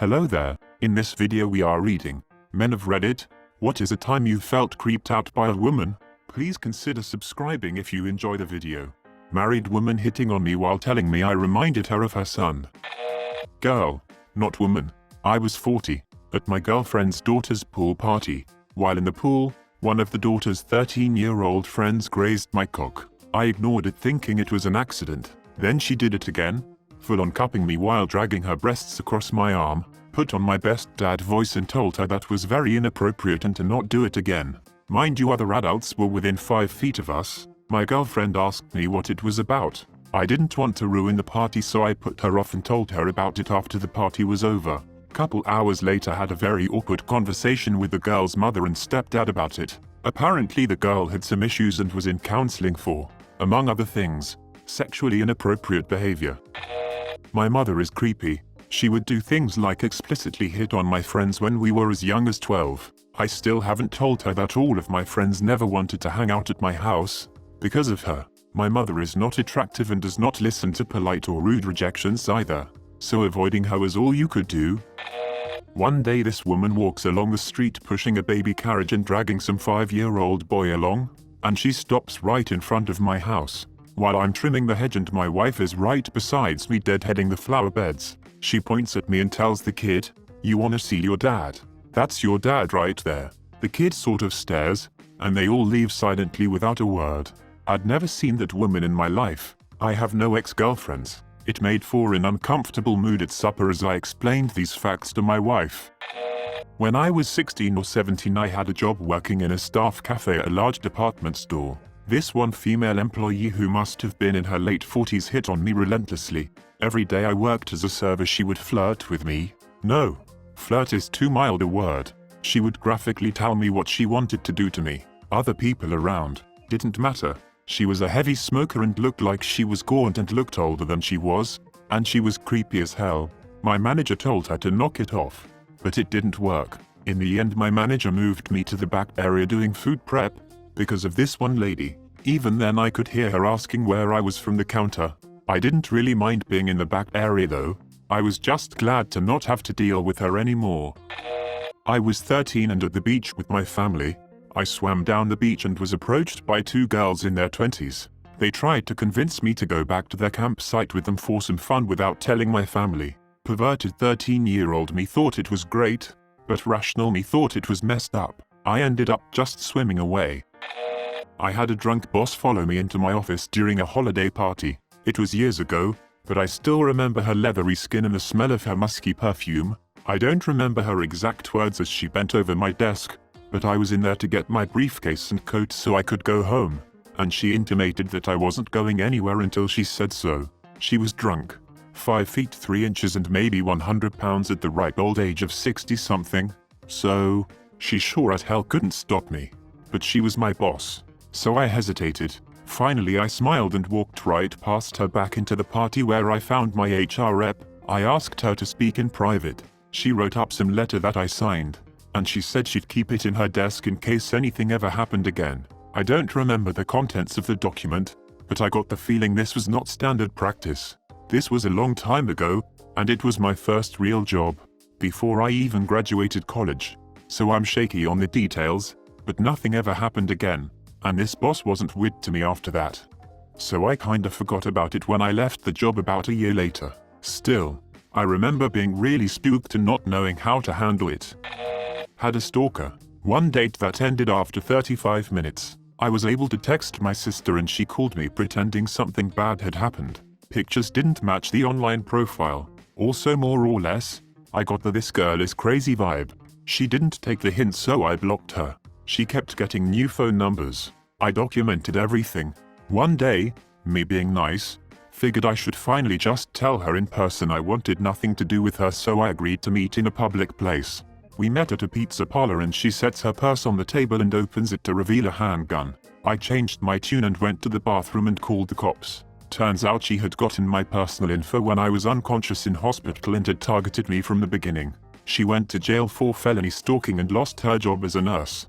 Hello there, in this video we are reading, Men of Reddit, what is a time you felt creeped out by a woman? Please consider subscribing if you enjoy the video. Married woman hitting on me while telling me I reminded her of her son. Girl, not woman. I was 40, at my girlfriend's daughter's pool party. While in the pool, one of the daughter's 13-year-old friends grazed my cock. I ignored it thinking it was an accident. Then she did it again, full-on cupping me while dragging her breasts across my arm, put on my best dad voice and told her that was very inappropriate and to not do it again. Mind you, other adults were within 5 feet of us. My girlfriend asked me what it was about. I didn't want to ruin the party, so I put her off and told her about it after the party was over. Couple hours later had a very awkward conversation with the girl's mother and stepdad about it. Apparently the girl had some issues and was in counseling for, among other things, sexually inappropriate behavior. My mother is creepy. She would do things like explicitly hit on my friends when we were as young as 12. I still haven't told her that all of my friends never wanted to hang out at my house because of her. My mother is not attractive and does not listen to polite or rude rejections either, so avoiding her was all you could do. One day this woman walks along the street pushing a baby carriage and dragging some 5-year-old boy along, and she stops right in front of my house. While I'm trimming the hedge and my wife is right beside me deadheading the flower beds, she points at me and tells the kid, "You wanna see your dad? That's your dad right there." The kid sort of stares, and they all leave silently without a word. I'd never seen that woman in my life. I have no ex-girlfriends. It made for an uncomfortable mood at supper as I explained these facts to my wife. When I was 16 or 17 I had a job working in a staff cafe at a large department store. This one female employee who must have been in her late 40s hit on me relentlessly. Every day I worked as a server she would flirt with me. No, flirt is too mild a word. She would graphically tell me what she wanted to do to me. Other people around didn't matter. She was a heavy smoker and looked like she was gaunt and looked older than she was, and she was creepy as hell. My manager told her to knock it off, but it didn't work. In the end my manager moved me to the back area doing food prep, because of this one lady. Even then I could hear her asking where I was from the counter. I didn't really mind being in the back area though. I was just glad to not have to deal with her anymore. I was 13 and at the beach with my family. I swam down the beach and was approached by 2 girls in their 20s. They tried to convince me to go back to their campsite with them for some fun without telling my family. Perverted 13-year-old me thought it was great, but rational me thought it was messed up. I ended up just swimming away. I had a drunk boss follow me into my office during a holiday party. It was years ago, but I still remember her leathery skin and the smell of her musky perfume. I don't remember her exact words as she bent over my desk, but I was in there to get my briefcase and coat so I could go home, and she intimated that I wasn't going anywhere until she said so. She was drunk, 5 feet 3 inches and maybe 100 pounds at the ripe old age of 60-something, so she sure as hell couldn't stop me. But she was my boss, so I hesitated. Finally I smiled and walked right past her back into the party where I found my HR rep. I asked her to speak in private. She wrote up some letter that I signed, and she said she'd keep it in her desk in case anything ever happened again. I don't remember the contents of the document, but I got the feeling this was not standard practice. This was a long time ago, and it was my first real job, before I even graduated college. So I'm shaky on the details, but nothing ever happened again, and this boss wasn't weird to me after that. So I kinda forgot about it when I left the job about a year later. Still, I remember being really spooked and not knowing how to handle it. Had a stalker. One date that ended after 35 minutes. I was able to text my sister and she called me pretending something bad had happened. Pictures didn't match the online profile. Also more or less, I got the "this girl is crazy" vibe. She didn't take the hint, so I blocked her. She kept getting new phone numbers. I documented everything. One day, me being nice, figured I should finally just tell her in person I wanted nothing to do with her, so I agreed to meet in a public place. We met at a pizza parlor and she sets her purse on the table and opens it to reveal a handgun. I changed my tune and went to the bathroom and called the cops. Turns out she had gotten my personal info when I was unconscious in hospital and had targeted me from the beginning. She went to jail for felony stalking and lost her job as a nurse.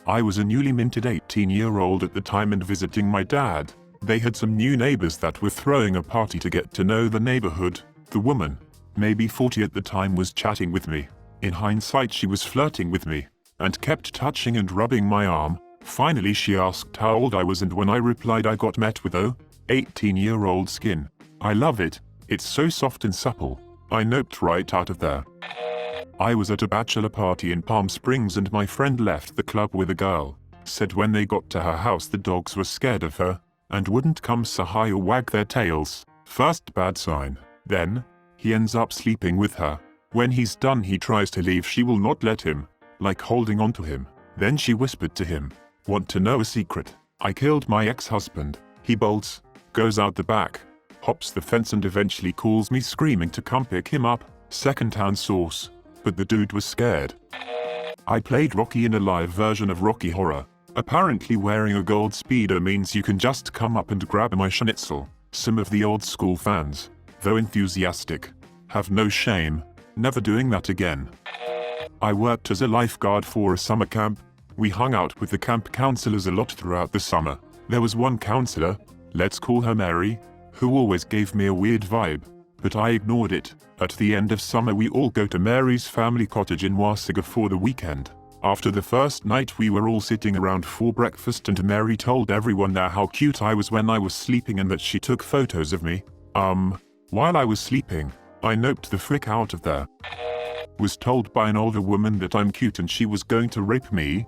I was a newly minted 18-year-old at the time and visiting my dad. They had some new neighbors that were throwing a party to get to know the neighborhood. The woman maybe 40 at the time, was chatting with me. In hindsight, she was flirting with me and kept touching and rubbing my arm. Finally, she asked how old I was, and when I replied, I got met with 18-year-old skin. I love it. It's so soft and supple. I noped right out of there. I was at a bachelor party in Palm Springs and my friend left the club with a girl. Said when they got to her house the dogs were scared of her and wouldn't come say hi or wag their tails. First bad sign. Then, he ends up sleeping with her. When he's done, he tries to leave. She will not let him, like holding on to him. Then she whispered to him, "Want to know a secret? I killed my ex-husband." He bolts, goes out the back, hops the fence, and eventually calls me screaming to come pick him up. Second-hand source. But the dude was scared. I played Rocky in a live version of Rocky Horror. Apparently wearing a gold speedo means you can just come up and grab my schnitzel. Some of the old school fans, though enthusiastic, have no shame. Never doing that again. I worked as a lifeguard for a summer camp. We hung out with the camp counselors a lot throughout the summer. There was one counselor, let's call her Mary, who always gave me a weird vibe, but I ignored it. At the end of summer, we all go to Mary's family cottage in Wasiga for the weekend. After the first night, we were all sitting around for breakfast and Mary told everyone there how cute I was when I was sleeping and that she took photos of me. While I was sleeping, I noped the frick out of there. Was told by an older woman that I'm cute and she was going to rape me.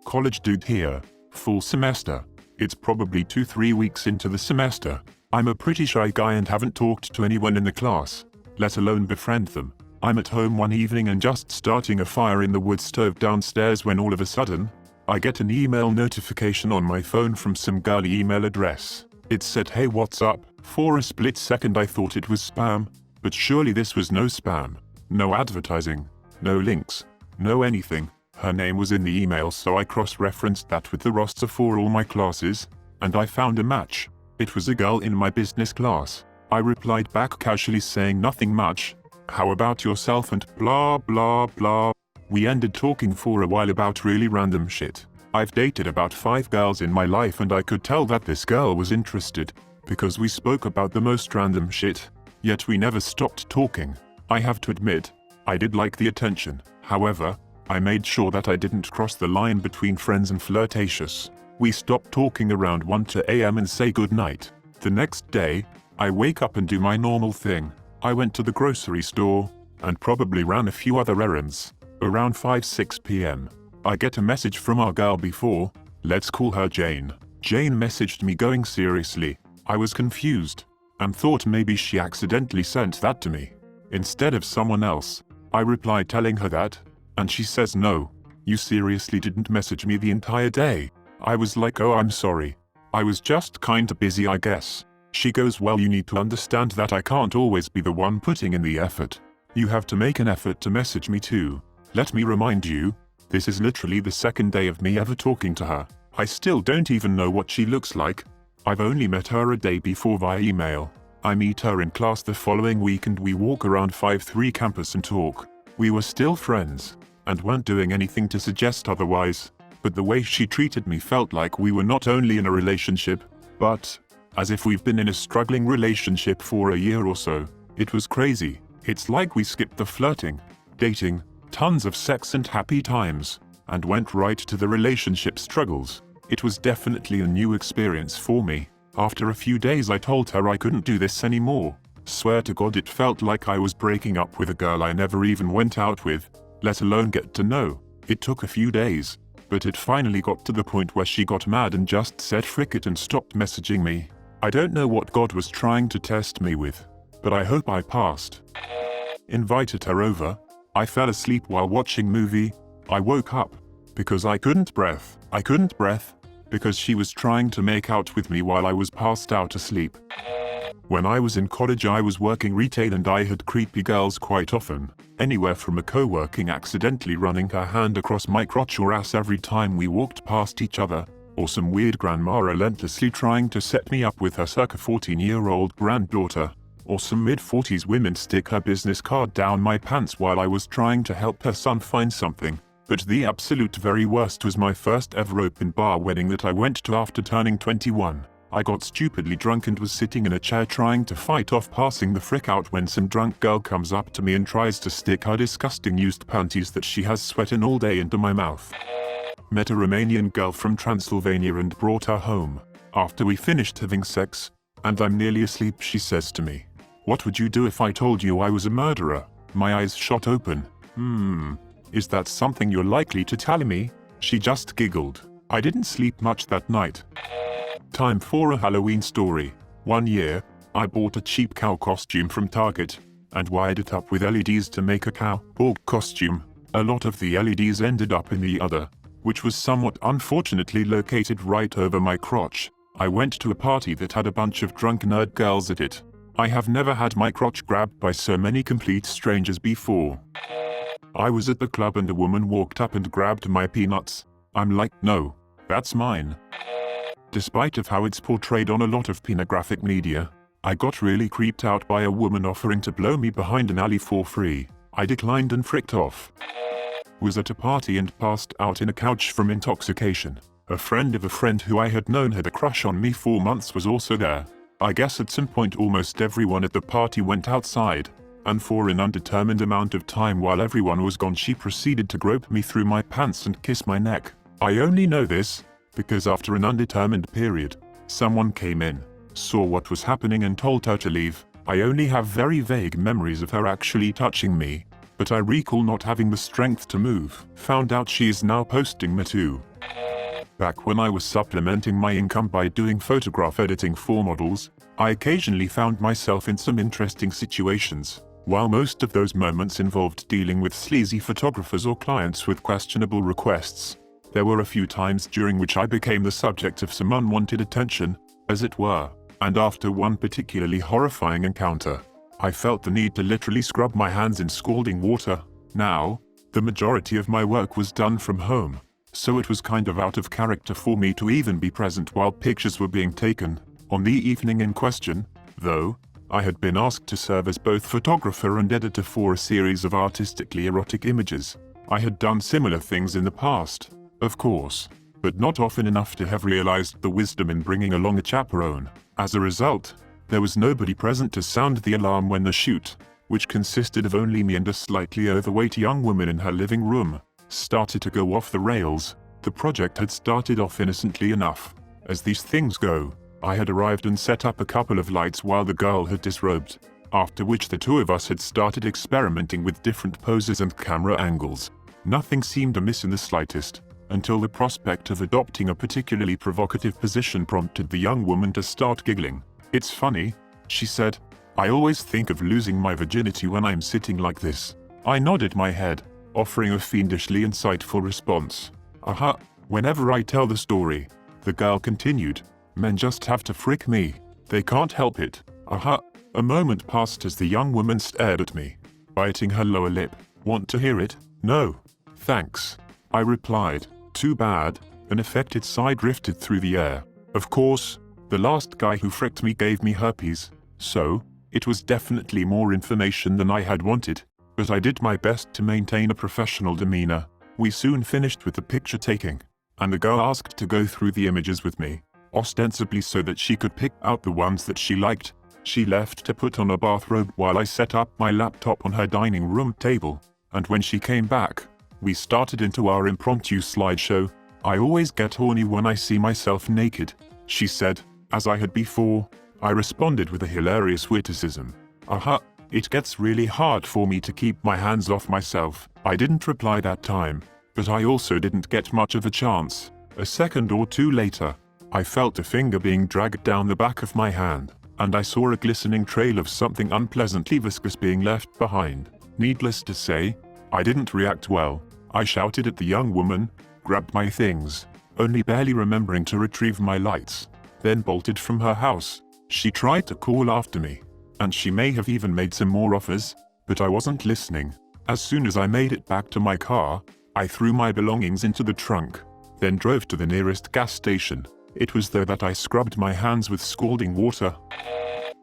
College dude here, full semester. It's probably 2-3 weeks into the semester. I'm a pretty shy guy and haven't talked to anyone in the class, let alone befriend them. I'm at home one evening and just starting a fire in the wood stove downstairs when all of a sudden, I get an email notification on my phone from some girly email address. It said, "Hey, what's up?" For a split second I thought it was spam, but surely this was no spam. No advertising, no links, no anything. Her name was in the email, so I cross-referenced that with the roster for all my classes, and I found a match. It was a girl in my business class. I replied back casually saying nothing much. How about yourself and blah blah blah. We ended talking for a while about really random shit. I've dated about 5 girls in my life and I could tell that this girl was interested, because we spoke about the most random shit, yet we never stopped talking. I have to admit, I did like the attention. However, I made sure that I didn't cross the line between friends and flirtatious. We stopped talking around 1 a.m. and say goodnight. The next day, I wake up and do my normal thing. I went to the grocery store, and probably ran a few other errands. Around 5-6 p.m. I get a message from our girl before, let's call her Jane. Jane messaged me going, "Seriously?" I was confused, and thought maybe she accidentally sent that to me, instead of someone else. I replied telling her that, and she says, "No, you seriously didn't message me the entire day." I was like, "Oh, I'm sorry. I was just kinda busy, I guess." She goes, "Well, you need to understand that I can't always be the one putting in the effort. You have to make an effort to message me too. Let me remind you, this is literally the second day of me ever talking to her. I still don't even know what she looks like. I've only met her a day before via email. I meet her in class the following week and we walk around 5-3 campus and talk. We were still friends, and weren't doing anything to suggest otherwise, but the way she treated me felt like we were not only in a relationship, but as if we've been in a struggling relationship for a year or so. It was crazy. It's like we skipped the flirting, dating, tons of sex and happy times, and went right to the relationship struggles. It was definitely a new experience for me. After a few days I told her I couldn't do this anymore. Swear to God, it felt like I was breaking up with a girl I never even went out with, let alone get to know. It took a few days, but it finally got to the point where she got mad and just said frick it and stopped messaging me. I don't know what God was trying to test me with, but I hope I passed. Invited her over. I fell asleep while watching movie. I woke up because I couldn't breath. Because she was trying to make out with me while I was passed out asleep. When I was in college, I was working retail and I had creepy girls quite often. Anywhere from a co-working accidentally running her hand across my crotch or ass every time we walked past each other, or some weird grandma relentlessly trying to set me up with her circa 14-year-old granddaughter, or some mid-40s women stick her business card down my pants while I was trying to help her son find something. But the absolute very worst was my first ever open bar wedding that I went to after turning 21. I got stupidly drunk and was sitting in a chair trying to fight off passing the frick out when some drunk girl comes up to me and tries to stick her disgusting used panties that she has sweat in all day into my mouth. Met a Romanian girl from Transylvania and brought her home. After we finished having sex, and I'm nearly asleep, she says to me, "What would you do if I told you I was a murderer?" My eyes shot open. Is that something you're likely to tell me? She just giggled. I didn't sleep much that night. Time for a Halloween story. One year, I bought a cheap cow costume from Target, and wired it up with LEDs to make a cowboy costume. A lot of the LEDs ended up in the other, which was somewhat unfortunately located right over my crotch. I went to a party that had a bunch of drunk nerd girls at it. I have never had my crotch grabbed by so many complete strangers before. I was at the club and a woman walked up and grabbed my peanuts. I'm like, no, that's mine. Despite of how it's portrayed on a lot of pornographic media, I got really creeped out by a woman offering to blow me behind an alley for free. I declined and fricked off. Was at a party and passed out in a couch from intoxication. A friend of a friend who I had known had a crush on me for months was also there. I guess at some point almost everyone at the party went outside, and for an undetermined amount of time while everyone was gone she proceeded to grope me through my pants and kiss my neck. I only know this because after an undetermined period, someone came in, saw what was happening and told her to leave. I only have very vague memories of her actually touching me, but I recall not having the strength to move. Found out she is now posting me too. Back when I was supplementing my income by doing photograph editing for models, I occasionally found myself in some interesting situations. While most of those moments involved dealing with sleazy photographers or clients with questionable requests, there were a few times during which I became the subject of some unwanted attention, as it were, and after one particularly horrifying encounter, I felt the need to literally scrub my hands in scalding water. Now, the majority of my work was done from home, so it was kind of out of character for me to even be present while pictures were being taken. On the evening in question, though, I had been asked to serve as both photographer and editor for a series of artistically erotic images. I had done similar things in the past, of course, but not often enough to have realized the wisdom in bringing along a chaperone. As a result, there was nobody present to sound the alarm when the shoot, which consisted of only me and a slightly overweight young woman in her living room, started to go off the rails. The project had started off innocently enough. As these things go, I had arrived and set up a couple of lights while the girl had disrobed, after which the two of us had started experimenting with different poses and camera angles. Nothing seemed amiss in the slightest, until the prospect of adopting a particularly provocative position prompted the young woman to start giggling. "It's funny," she said. "I always think of losing my virginity when I'm sitting like this." I nodded my head, offering a fiendishly insightful response. "Aha, whenever I tell the story," the girl continued, "men just have to frick me. They can't help it. Aha." A moment passed as the young woman stared at me, biting her lower lip. "Want to hear it?" "No, thanks," I replied. "Too bad." An affected sigh drifted through the air. Of course, the last guy who fricked me gave me herpes, so it was definitely more information than I had wanted, but I did my best to maintain a professional demeanor. We soon finished with the picture taking, and the girl asked to go through the images with me, ostensibly so that she could pick out the ones that she liked. She left to put on a bathrobe while I set up my laptop on her dining room table, and when she came back, we started into our impromptu slideshow. "I always get horny when I see myself naked," she said. As I had before, I responded with a hilarious witticism. "Aha, it gets really hard for me to keep my hands off myself." I didn't reply that time, but I also didn't get much of a chance. A second or two later, I felt a finger being dragged down the back of my hand, and I saw a glistening trail of something unpleasantly viscous being left behind. Needless to say, I didn't react well. I shouted at the young woman, grabbed my things, only barely remembering to retrieve my lights, then bolted from her house. She tried to call after me, and she may have even made some more offers, but I wasn't listening. As soon as I made it back to my car, I threw my belongings into the trunk, then drove to the nearest gas station. It was there that I scrubbed my hands with scalding water.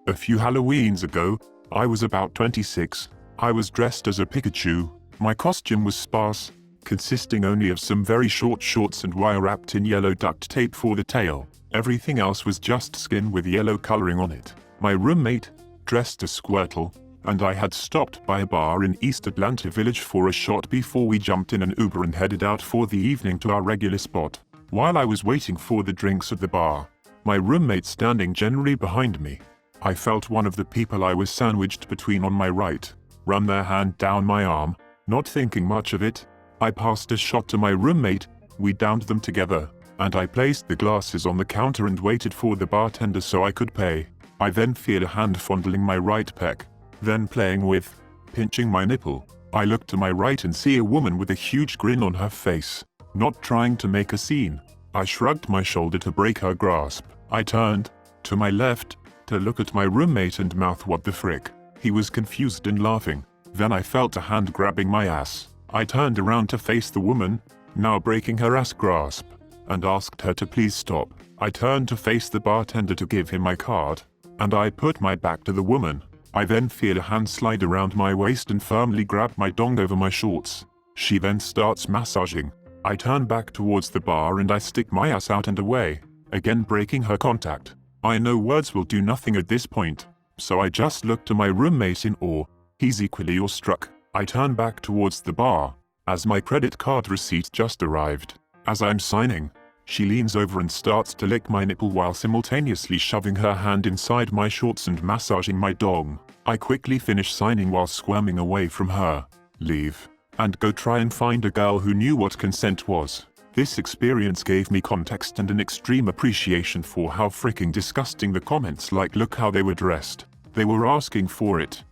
A few Halloweens ago, I was about 26. I was dressed as a Pikachu. My costume was sparse, consisting only of some very short shorts and wire wrapped in yellow duct tape for the tail. Everything else was just skin with yellow coloring on it. My roommate, dressed as Squirtle, and I had stopped by a bar in East Atlanta Village for a shot before we jumped in an Uber and headed out for the evening to our regular spot. While I was waiting for the drinks at the bar, my roommate standing generally behind me, I felt one of the people I was sandwiched between on my right run their hand down my arm. Not thinking much of it, I passed a shot to my roommate, we downed them together, and I placed the glasses on the counter and waited for the bartender so I could pay. I then feel a hand fondling my right pec, then playing with, pinching my nipple. I look to my right and see a woman with a huge grin on her face, not trying to make a scene. I shrugged my shoulder to break her grasp. I turned to my left to look at my roommate and mouth what the frick. He was confused and laughing. Then I felt a hand grabbing my ass. I turned around to face the woman, now breaking her ass grasp, and asked her to please stop. I turned to face the bartender to give him my card, and I put my back to the woman. I then feel a hand slide around my waist and firmly grab my dong over my shorts. She then starts massaging. I turn back towards the bar and I stick my ass out and away, again breaking her contact. I know words will do nothing at this point, so I just look to my roommate in awe. He's equally awestruck. I turn back towards the bar, as my credit card receipt just arrived. As I'm signing, she leans over and starts to lick my nipple while simultaneously shoving her hand inside my shorts and massaging my dong. I quickly finish signing while squirming away from her, leave, and go try and find a girl who knew what consent was. This experience gave me context and an extreme appreciation for how freaking disgusting the comments like look how they were dressed. They were asking for it.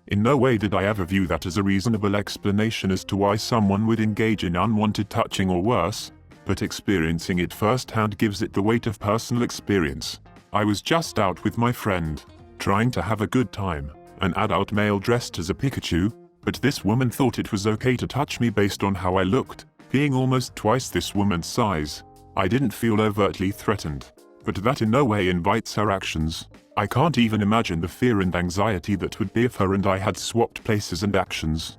In no way did I ever view that as a reasonable explanation as to why someone would engage in unwanted touching or worse, but experiencing it firsthand gives it the weight of personal experience. I was just out with my friend, trying to have a good time, an adult male dressed as a Pikachu, but this woman thought it was okay to touch me based on how I looked. Being almost twice this woman's size, I didn't feel overtly threatened, but that in no way invites her actions. I can't even imagine the fear and anxiety that would be if her and I had swapped places and actions.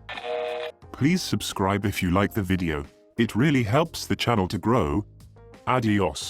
Please subscribe if you like the video. It really helps the channel to grow. Adios.